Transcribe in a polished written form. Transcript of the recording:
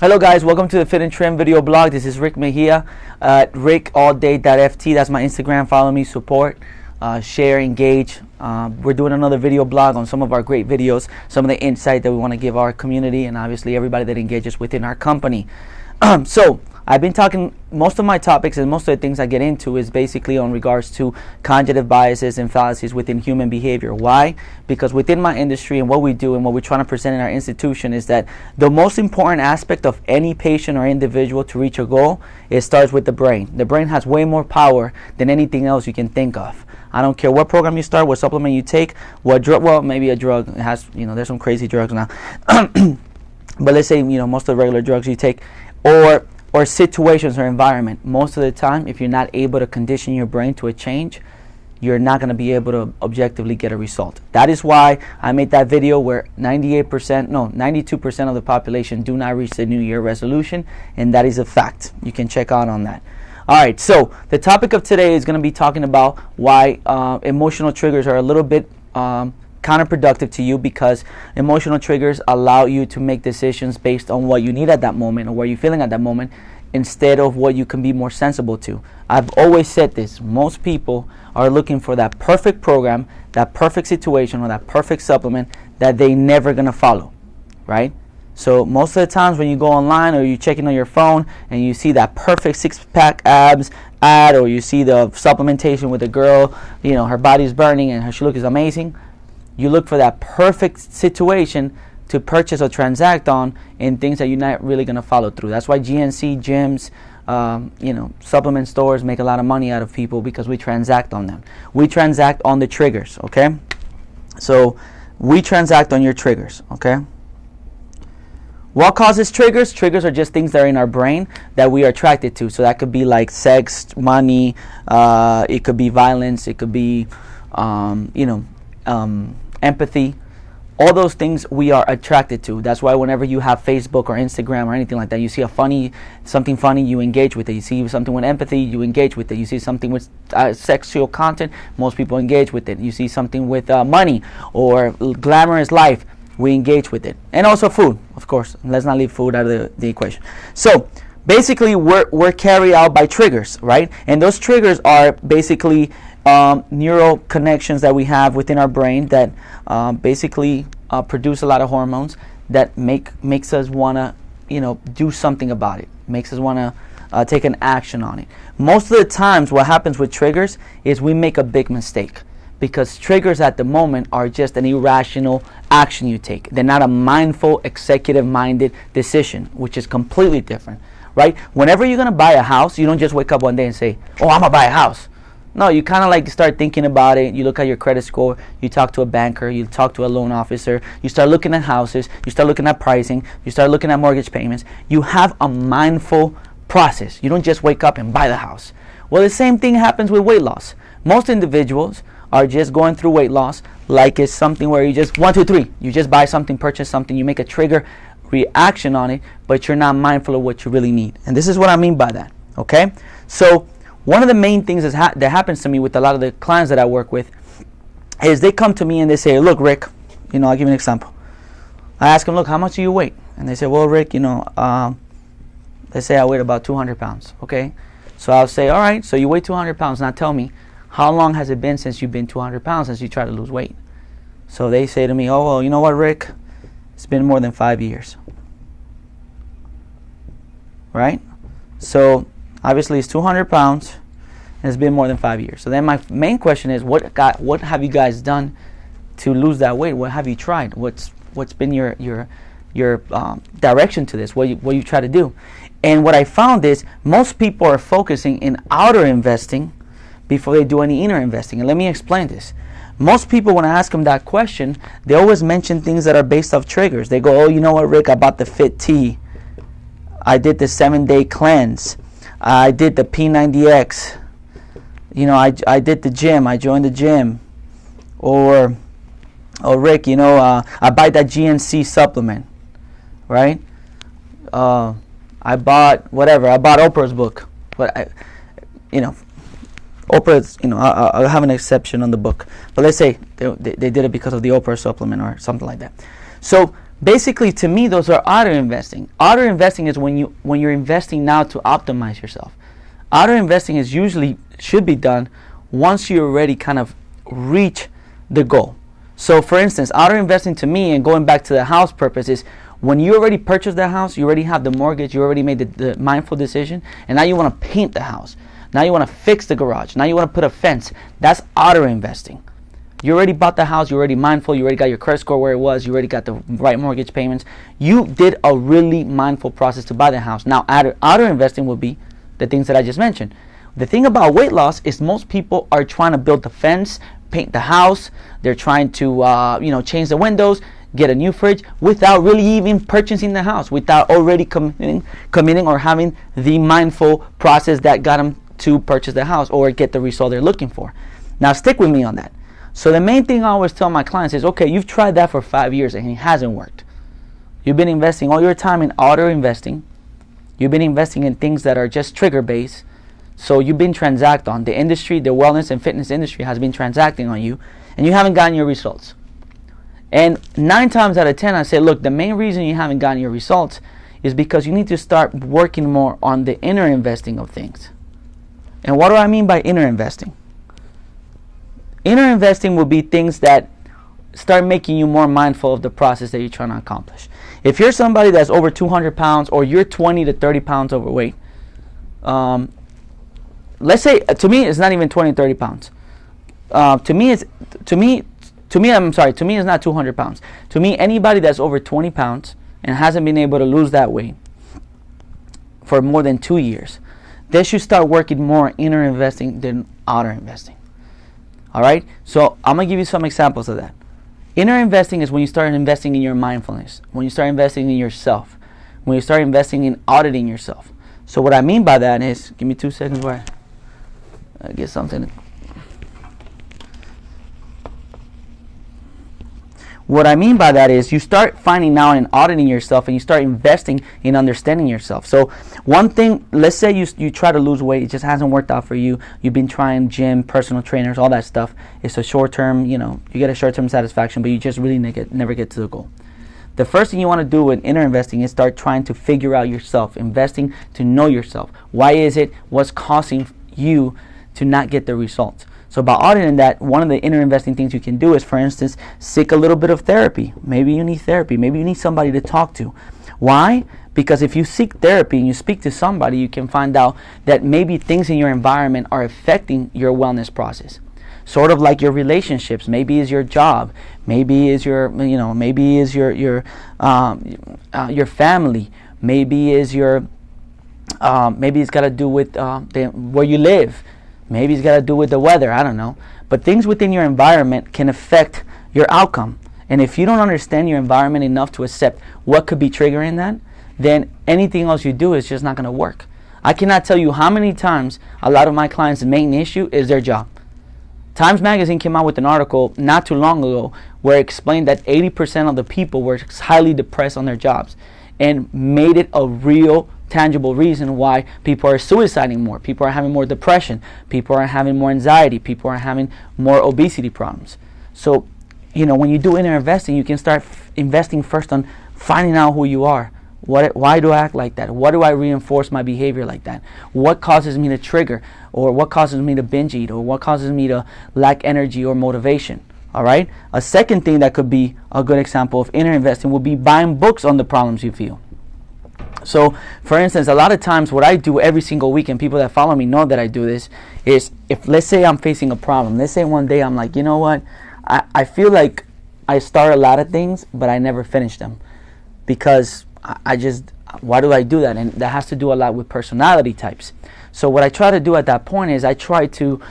Hello guys, welcome to the Fit and Trim video blog. This is Rick Mejia at rickallday.ft. That's my Instagram. Follow me, support, share, engage. We're doing another video blog on some of our great videos, some of the insight that we want to give our community and obviously everybody that engages within our company. So I've been talking, most of my topics and most of the things I get into is basically on regards to cognitive biases and fallacies within human behavior. Why? Because within my industry and what we do and what we're trying to present in our institution is that the most important aspect of any patient or individual to reach a goal, it starts with the brain. The brain has way more power than anything else you can think of. I don't care what program you start, what supplement you take, what drug, well, maybe a drug. It has, there's some crazy drugs now. But let's say, most of the regular drugs you take, or situations or environment. Most of the time, if you're not able to condition your brain to a change, you're not going to be able to objectively get a result. That is why I made that video where 92% of the population do not reach the New Year resolution, and that is a fact. You can check out on that. All right, so the topic of today is going to be talking about why emotional triggers are a little bit counterproductive to you, because emotional triggers allow you to make decisions based on what you need at that moment or what you're feeling at that moment instead of what you can be more sensible to. I've always said this. Most people are looking for that perfect program, that perfect situation, or that perfect supplement that they never going to follow, right? So most of the times when you go online or you're checking on your phone and you see that perfect six-pack abs ad, or you see the supplementation with a girl, her body's burning and she looks amazing, you look for that perfect situation to purchase or transact on in things that you're not really going to follow through. That's why GNC, gyms, supplement stores make a lot of money out of people, because we transact on them. We transact on the triggers, okay? So we transact on your triggers, okay? What causes triggers? Triggers are just things that are in our brain that we are attracted to. So that could be like sex, money, it could be violence, it could be, empathy. All those things we are attracted to. That's why whenever you have Facebook or Instagram or anything like that, you see something funny, you engage with it. You see something with empathy, you engage with it. You see something with sexual content, most people engage with it. You see something with money or glamorous life, we engage with it. And also food, of course. Let's not leave food out of the equation. So basically we're carried out by triggers, right? And those triggers are basically neural connections that we have within our brain that basically produce a lot of hormones that makes us want to do something about it, makes us want to take an action on it. Most of the times what happens with triggers is we make a big mistake, because triggers at the moment are just an irrational action you take. They're not a mindful, executive-minded decision, which is completely different, right? Whenever you're going to buy a house, you don't just wake up one day and say, oh, I'm going to buy a house. No, you kind of like start thinking about it. You look at your credit score. You talk to a banker. You talk to a loan officer. You start looking at houses. You start looking at pricing. You start looking at mortgage payments. You have a mindful process. You don't just wake up and buy the house. Well, the same thing happens with weight loss. Most individuals are just going through weight loss like it's something where you just 1, 2, 3. You just buy something, purchase something. You make a trigger reaction on it, but you're not mindful of what you really need. And this is what I mean by that, okay? So one of the main things that happens to me with a lot of the clients that I work with is they come to me and they say, look, Rick, I'll give you an example. I ask them, look, how much do you weigh? And they say, well, Rick, they say I weigh about 200 pounds, okay? So I'll say, all right, so you weigh 200 pounds. Now tell me, how long has it been since you've been 200 pounds, since you try to lose weight? So they say to me, oh, well, you know what, Rick? It's been more than 5 years, right? So obviously it's 200 pounds and it's been more than 5 years. So then my main question is, what have you guys done to lose that weight? What have you tried? What's been your direction to this? What you try to do? And what I found is most people are focusing in outer investing before they do any inner investing. And let me explain this. Most people, when I ask them that question, they always mention things that are based off triggers. They go, oh, you know what, Rick, I bought the Fit Tea. I did the 7-day cleanse. I did the P90X. I did the gym. I joined the gym. Or Rick, I buy that GNC supplement, right? I bought whatever. I bought Oprah's book. But Oprah's, I'll have an exception on the book. But let's say they did it because of the Oprah supplement or something like that. So basically, to me, those are auto investing. Auto investing is when you're investing now to optimize yourself. Auto investing is usually should be done once you already kind of reach the goal. So for instance, auto investing to me, and going back to the house purpose, is when you already purchased the house, you already have the mortgage, you already made the mindful decision, and now you want to paint the house. Now you want to fix the garage. Now you want to put a fence. That's auto investing. You already bought the house, you're already mindful, you already got your credit score where it was, you already got the right mortgage payments. You did a really mindful process to buy the house. Now auto investing will be the things that I just mentioned. The thing about weight loss is most people are trying to build the fence, paint the house, they're trying to change the windows, get a new fridge, without really even purchasing the house, without already committing or having the mindful process that got them to purchase the house or get the result they're looking for. Now stick with me on that. So the main thing I always tell my clients is, okay, you've tried that for 5 years and it hasn't worked. You've been investing all your time in auto investing. You've been investing in things that are just trigger based. So you've been transacting on the industry, the wellness and fitness industry has been transacting on you, and you haven't gotten your results. And 9 times out of 10, I say, look, the main reason you haven't gotten your results is because you need to start working more on the inner investing of things. And what do I mean by inner investing? Inner investing will be things that start making you more mindful of the process that you're trying to accomplish. If you're somebody that's over 200 pounds or you're 20 to 30 pounds overweight, let's say, to me, it's not even 20, 30 pounds. To me, it's not 200 pounds. To me, anybody that's over 20 pounds and hasn't been able to lose that weight for more than 2 years, they should start working more inner investing than outer investing. All right? So I'm going to give you some examples of that. Inner investing is when you start investing in your mindfulness, when you start investing in yourself, when you start investing in auditing yourself. So what I mean by that is, give me 2 seconds where I get something. What I mean by that is you start finding out and auditing yourself, and you start investing in understanding yourself. So one thing, let's say you try to lose weight, it just hasn't worked out for you. You've been trying gym, personal trainers, all that stuff. It's a short-term, you get a short-term satisfaction, but you just really never get to the goal. The first thing you want to do with inner investing is start trying to figure out yourself, investing to know yourself. Why is it? What's causing you to not get the results? So by auditing that, one of the inner investing things you can do is, for instance, seek a little bit of therapy. Maybe you need therapy. Maybe you need somebody to talk to. Why? Because if you seek therapy and you speak to somebody, you can find out that maybe things in your environment are affecting your wellness process. Sort of like your relationships. Maybe is your job. Maybe is your family. Maybe is your maybe it's got to do with where you live. Maybe it's got to do with the weather, I don't know. But things within your environment can affect your outcome. And if you don't understand your environment enough to accept what could be triggering that, then anything else you do is just not going to work. I cannot tell you how many times a lot of my clients' main issue is their job. Times Magazine came out with an article not too long ago where it explained that 80% of the people were highly depressed on their jobs, and made it a real tangible reason why people are suiciding more, people are having more depression, people are having more anxiety, people are having more obesity problems. So, when you do inner investing, you can start investing first on finding out who you are. Why do I act like that? Why do I reinforce my behavior like that? What causes me to trigger, or what causes me to binge eat, or what causes me to lack energy or motivation? All right. A second thing that could be a good example of inner investing would be buying books on the problems you feel. So, for instance, a lot of times what I do every single week, and people that follow me know that I do this, is if, let's say I'm facing a problem. Let's say one day I'm like, you know what? I feel like I start a lot of things, but I never finish them. Because why do I do that? And that has to do a lot with personality types. So what I try to do at that point is I try to